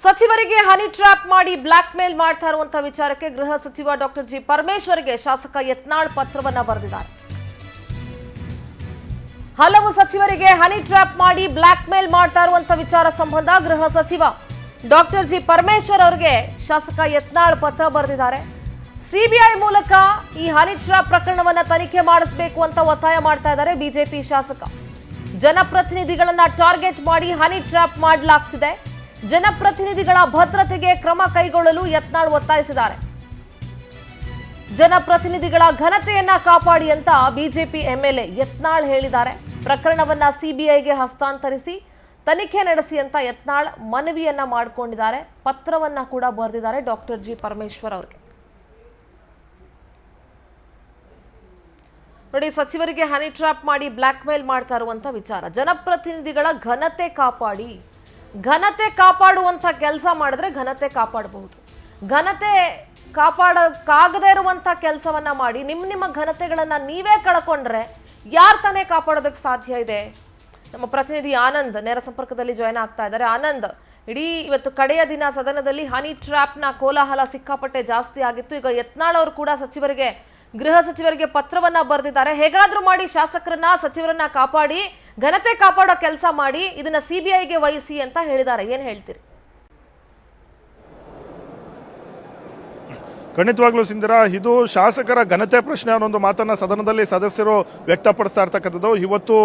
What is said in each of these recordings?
ಸಚಿವರಿಗೆ honey trap ಮಾಡಿ black mail ಮಾಡ್ತಾ ಇರುವಂತ ವಿಚಾರಕ್ಕೆ ಗೃಹ ಸಚಿವ ಡಾಕ್ಟರ್ ಜಿ ಪರಮೇಶ್ವರ್ಗೆ ಶಾಸಕ ಯತ್ನಾಳ್ ಪತ್ರವನ್ನ ಬರೆದಿದ್ದಾರೆ. ಹಲವು ಸಚಿವರಿಗೆ ಹನಿ ಟ್ರ್ಯಾಪ್ ಮಾಡಿ ಬ್ಲಾಕ್ ಮೇಲ್ ಮಾಡ್ತಾ ಇರುವಂತ ವಿಚಾರ ಸಂಬಂಧ ಗೃಹ ಸಚಿವ ಡಾಕ್ಟರ್ ಜಿ ಪರಮೇಶ್ವರ್ ಅವರಿಗೆ ಶಾಸಕ ಯತ್ನಾಳ್ ಪತ್ರ ಬರೆದಿದ್ದಾರೆ. ಸಿಬಿಐ ಮೂಲಕ ಈ ಹನಿ ಟ್ರ್ಯಾಪ್ ಪ್ರಕರಣವನ್ನ ತನಿಖೆ ಮಾಡಿಸಬೇಕು ಅಂತ ಒತ್ತಾಯ ಮಾಡ್ತಾ ಇದ್ದಾರೆ ಬಿಜೆಪಿ ಶಾಸಕ. ಜನಪ್ರತಿನಿಧಿಗಳನ್ನ ಟಾರ್ಗೆಟ್ ಮಾಡಿ ಹನಿ ಟ್ರ್ಯಾಪ್ ಮಾಡಲಾಗ್ತಿದೆ. ಜನಪ್ರತಿನಿಧಿಗಳ ಭದ್ರತೆಗೆ ಕ್ರಮ ಕೈಗೊಳ್ಳಲು ಯತ್ನಾಳ್ ಒತ್ತಾಯಿಸಿದ್ದಾರೆ. ಜನಪ್ರತಿನಿಧಿಗಳ ಘನತೆಯನ್ನ ಕಾಪಾಡಿ ಅಂತ ಬಿಜೆಪಿ ಎಂಎಲ್ಎ ಯತ್ನಾಳ್ ಹೇಳಿದ್ದಾರೆ. ಪ್ರಕರಣವನ್ನ ಸಿಬಿಐಗೆ ಹಸ್ತಾಂತರಿಸಿ ತನಿಖೆ ನಡೆಸಿ ಅಂತ ಯತ್ನಾಳ್ ಮನವಿಯನ್ನ ಮಾಡಿಕೊಂಡಿದ್ದಾರೆ. ಪತ್ರವನ್ನ ಕೂಡ ಬರೆದಿದ್ದಾರೆ ಡಾಕ್ಟರ್ ಜಿ ಪರಮೇಶ್ವರ್ ಅವರಿಗೆ. ನೋಡಿ, ಸಚಿವರಿಗೆ ಹನಿ ಟ್ರ್ಯಾಪ್ ಮಾಡಿ ಬ್ಲಾಕ್ ಮೇಲ್ ಮಾಡ್ತಾ ಇರುವಂತ ವಿಚಾರ. ಜನಪ್ರತಿನಿಧಿಗಳ ಘನತೆ ಕಾಪಾಡುವಂತ ಕೆಲಸ ಮಾಡಿದ್ರೆ ಘನತೆ ಕಾಪಾಡಬಹುದು. ಘನತೆ ಕಾಪಾಡಕ್ಕಾಗದೇ ಇರುವಂತ ಕೆಲಸವನ್ನ ಮಾಡಿ ನಿಮ್ಮ ಘನತೆಗಳನ್ನ ನೀವೇ ಕಳ್ಕೊಂಡ್ರೆ ಯಾರು ತಾನೇ ಕಾಪಾಡೋದಕ್ಕೆ ಸಾಧ್ಯ ಇದೆ? ನಮ್ಮ ಪ್ರತಿನಿಧಿ ಆನಂದ್ ನೇರ ಸಂಪರ್ಕದಲ್ಲಿ ಜಾಯ್ನ್ ಆಗ್ತಾ ಇದ್ದಾರೆ. ಆನಂದ್, ಇಡೀ ಇವತ್ತು ಕಡೆಯ ದಿನ ಸದನದಲ್ಲಿ ಹನಿ ಟ್ರ್ಯಾಪ್ನ ಕೋಲಾಹಲ ಸಿಕ್ಕಾಪಟ್ಟೆ ಜಾಸ್ತಿ ಆಗಿತ್ತು. ಈಗ ಯತ್ನಾಳ್ ಅವರು ಕೂಡ ಗೃಹ ಸಚಿವರಿಗೆ ಪತ್ರವನ್ನ ಬರೆದಿದ್ದಾರೆ. ಹೇಗಾದ್ರೂ ಮಾಡಿ ಸಚಿವರನ್ನ ಕಾಪಾಡಿ, ಘನತೆ ಕಾಪಾಡೋ ಕೆಲಸ ಮಾಡಿ, ಇದನ್ನ ಸಿಬಿಐಗೆ ವಹಿಸಿ ಅಂತ ಹೇಳಿದ್ದಾರೆ. ಏನ್ ಹೇಳ್ತೀರಿ? ಖಂಡಿತವಾಗ್ಲೂ ಸಿಂಧರ, ಇದು ಶಾಸಕರ ಘನತೆ ಪ್ರಶ್ನೆ ಅನ್ನೋ ಒಂದು ಮಾತನ್ನ ಸದನದಲ್ಲಿ ಸದಸ್ಯರು ವ್ಯಕ್ತಪಡಿಸ್ತಾ ಇರ್ತಕ್ಕಂಥದ್ದು. ಇವತ್ತು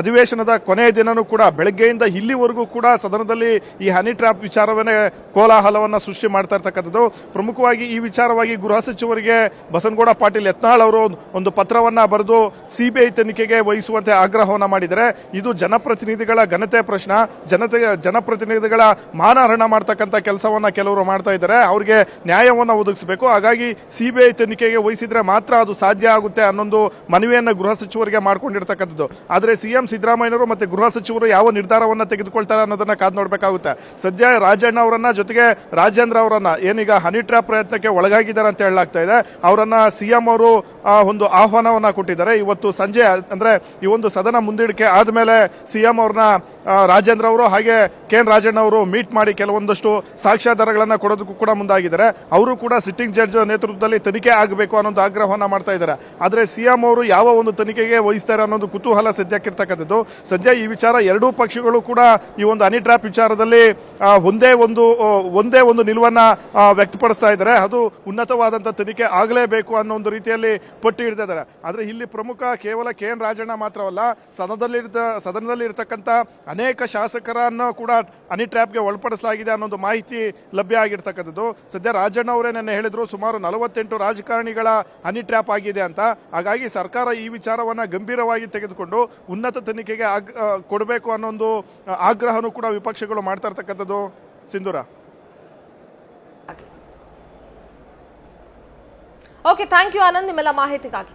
ಅಧಿವೇಶನದ ಕೊನೆಯ ದಿನನೂ ಕೂಡ ಬೆಳಗ್ಗೆಯಿಂದ ಇಲ್ಲಿವರೆಗೂ ಕೂಡ ಸದನದಲ್ಲಿ ಈ ಹನಿ ಟ್ರ್ಯಾಪ್ ವಿಚಾರವನ್ನೇ ಕೋಲಾಹಲವನ್ನ ಸೃಷ್ಟಿ ಮಾಡ್ತಾ ಇರ್ತಕ್ಕಂಥದ್ದು. ಪ್ರಮುಖವಾಗಿ ಈ ವಿಚಾರವಾಗಿ ಗೃಹ ಸಚಿವರಿಗೆ ಬಸನಗೌಡ ಪಾಟೀಲ್ ಯತ್ನಾಳ್ ಅವರು ಒಂದು ಪತ್ರವನ್ನ ಬರೆದು ಸಿಬಿಐ ತನಿಖೆಗೆ ವಹಿಸುವಂತೆ ಆಗ್ರಹವನ್ನ ಮಾಡಿದರೆ, ಇದು ಜನಪ್ರತಿನಿಧಿಗಳ ಘನತೆ ಪ್ರಶ್ನೆ, ಜನಪ್ರತಿನಿಧಿಗಳ ಮಾನಹರಣ ಮಾಡ್ತಕ್ಕಂಥ ಕೆಲಸವನ್ನ ಕೆಲವರು ಮಾಡ್ತಾ ಇದ್ದಾರೆ. ಅವರಿಗೆ ನ್ಯಾಯವನ್ನ ಒದಗಿಸಬೇಕು. ಹಾಗಾಗಿ ಸಿಬಿಐ ತನಿಖೆಗೆ ವಹಿಸಿದ್ರೆ ಮಾತ್ರ ಅದು ಸಾಧ್ಯ ಆಗುತ್ತೆ ಅನ್ನೊಂದು ಮನವಿಯನ್ನ ಗೃಹ ಸಚಿವರಿಗೆ ಮಾಡ್ಕೊಂಡಿರ್ತಕ್ಕಂಥದ್ದು. ಆದರೆ ಸಿಎಂ ಸಿದ್ದರಾಮಯ್ಯನವರು ಮತ್ತೆ ಗೃಹ ಸಚಿವರು ಯಾವ ನಿರ್ಧಾರವನ್ನ ತೆಗೆದುಕೊಳ್ತಾರೆ ಅನ್ನೋದನ್ನ ಕಾದು ನೋಡಬೇಕಾಗುತ್ತೆ. ಸದ್ಯ ರಾಜಣ್ಣ ಅವರನ್ನ ಜೊತೆಗೆ ರಾಜೇಂದ್ರ ಅವರನ್ನ ಏನೀಗ ಹನಿ ಟ್ರ್ಯಾಪ್ ಪ್ರಯತ್ನಕ್ಕೆ ಒಳಗಾಗಿದ್ದಾರೆ ಅಂತ ಹೇಳಲಾಗ್ತಾ ಇದೆ, ಅವರನ್ನ ಸಿಎಂ ಅವರು ಒಂದು ಆಹ್ವಾನವನ್ನ ಕೊಟ್ಟಿದ್ದಾರೆ. ಇವತ್ತು ಸಂಜೆ ಅಂದ್ರೆ ಈ ಒಂದು ಸದನ ಮುಂದೂಡಿಕೆ ಆದ್ಮೇಲೆ ಸಿಎಂ ಅವ್ರನ್ನ ರಾಜೇಂದ್ರ ಅವರು ಹಾಗೆ ಕೆಎನ್ ರಾಜಣ್ಣ ಅವರು ಮೀಟ್ ಮಾಡಿ ಕೆಲವೊಂದಷ್ಟು ಸಾಕ್ಷ್ಯಾಧಾರಗಳನ್ನ ಕೊಡೋದಕ್ಕೂ ಕೂಡ ಮುಂದಾಗಿದ್ದಾರೆ. ಅವರು ಕೂಡ ಸಿಟ್ಟಿಂಗ್ ಜಡ್ಜ್ ನೇತೃತ್ವದಲ್ಲಿ ತನಿಖೆ ಆಗಬೇಕು ಅನ್ನೋದು ಆಗ್ರಹವನ್ನ ಮಾಡ್ತಾ ಇದ್ದಾರೆ. ಆದ್ರೆ ಸಿಎಂ ಅವರು ಯಾವ ಒಂದು ತನಿಖೆಗೆ ವಹಿಸ್ತಾರೆ ಅನ್ನೋದು ಕುತೂಹಲ ಸದ್ಯಕ್ಕಿರ್ತಕ್ಕಂಥದ್ದು. ಸದ್ಯ ಈ ವಿಚಾರ ಎರಡೂ ಪಕ್ಷಗಳು ಕೂಡ ಈ ಒಂದು ಹನಿ ಟ್ರ್ಯಾಪ್ ವಿಚಾರದಲ್ಲಿ ಒಂದೇ ಒಂದು ನಿಲುವನ್ನ ವ್ಯಕ್ತಪಡಿಸ್ತಾ ಇದ್ದಾರೆ. ಅದು ಉನ್ನತವಾದಂತಹ ತನಿಖೆ ಆಗಲೇಬೇಕು ಅನ್ನೋ ಒಂದು ರೀತಿಯಲ್ಲಿ ಪಟ್ಟಿ ಹಿಡಿದಿದ್ದಾರೆ. ಆದ್ರೆ ಇಲ್ಲಿ ಪ್ರಮುಖ ಕೇವಲ ಕೆಎನ್ ರಾಜಣ್ಣ ಮಾತ್ರವಲ್ಲ, ಸದನದಲ್ಲಿ ಇರತಕ್ಕಂತ ಅನೇಕ ಶಾಸಕರನ್ನು ಕೂಡ ಹನಿ ಟ್ರ್ಯಾಪ್ಗೆ ಒಳಪಡಿಸಲಾಗಿದೆ ಅನ್ನೋದು ಮಾಹಿತಿ ಲಭ್ಯ ಆಗಿರ್ತಕ್ಕಂಥದ್ದು. ಸದ್ಯ ರಾಜಣ್ಣ ಅವರೇ ನೆನ್ನೆ ಹೇಳಿದ್ರು, ಸುಮಾರು 48 ರಾಜಕಾರಣಿಗಳ ಹನಿ ಟ್ರ್ಯಾಪ್ ಆಗಿದೆ ಅಂತ. ಹಾಗಾಗಿ ಸರ್ಕಾರ ಈ ವಿಚಾರವನ್ನ ಗಂಭೀರವಾಗಿ ತೆಗೆದುಕೊಂಡು ಉನ್ನತ ತನಿಖೆಗೆ ಕೊಡಬೇಕು ಅನ್ನೋ ಒಂದು ಆಗ್ರಹನೂ ಕೂಡ ವಿಪಕ್ಷಗಳು ಮಾಡ್ತಾ ಇರ್ತಕ್ಕಂಥದ್ದು. ಸಿಂಧೂರ. ಓಕೆ, ಥ್ಯಾಂಕ್ ಯು ಆನಂದ್, ನಿಮ್ಮೆಲ್ಲ ಮಾಹಿತಿಗಾಗಿ.